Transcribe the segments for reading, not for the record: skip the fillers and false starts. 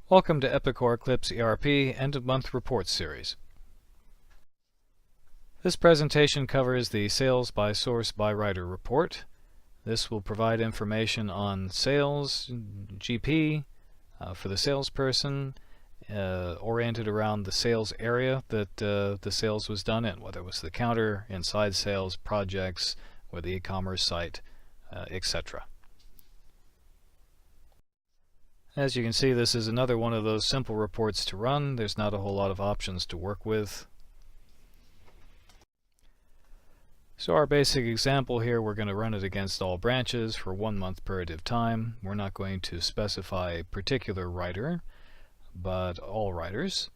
Welcome to Epicor Eclipse ERP End of Month Report Series. This presentation covers the Sales by Source by Writer report. This will provide information on sales, GP, for the salesperson, oriented around the sales area that the sales was done in, whether it was the counter, inside sales, projects, or the e-commerce site, etc. As you can see, this is another one of those simple reports to run. There's not a whole lot of options to work with. So our basic example here, we're going to run it against all branches for 1 month period of time. We're not going to specify a particular writer, but all writers.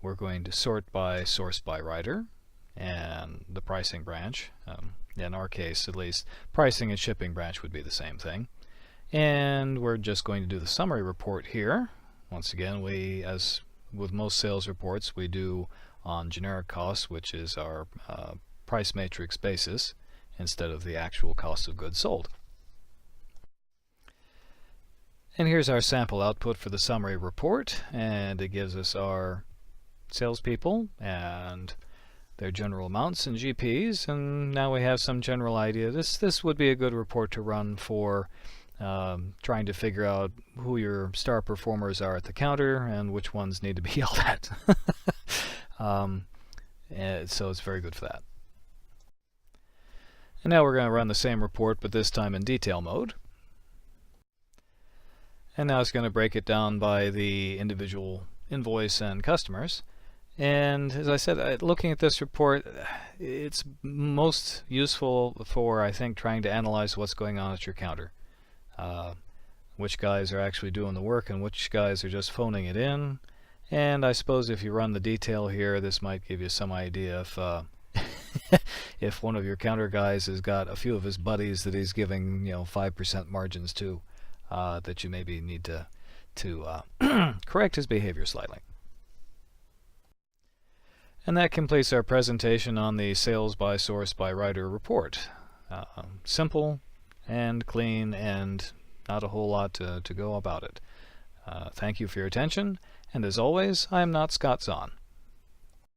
We're going to sort by source by writer and the pricing branch. In our case, at least, pricing and shipping branch would be the same thing. And we're just going to do the summary report here. Once again, as with most sales reports, we do on generic costs, which is our price matrix basis, instead of the actual cost of goods sold. And here's our sample output for the summary report, and it gives us our salespeople and their general amounts and GPs, and now we have some general idea. This would be a good report to run for trying to figure out who your star performers are at the counter and which ones need to be yelled at. And so it's very good for that. And now we're going to run the same report, but this time in detail mode. And now it's going to break it down by the individual invoice and customers. And as I said, looking at this report, it's most useful for, I think, trying to analyze what's going on at your counter. Which guys are actually doing the work and which guys are just phoning it in. And I suppose if you run the detail here, this might give you some idea if if one of your counter guys has got a few of his buddies that he's giving 5% margins to, that you maybe need to correct his behavior slightly. And that completes our presentation on the Sales by Source by Writer report. Simple and clean, and not a whole lot to go about it. Thank you for your attention, and as always, I am not Scott Zahn.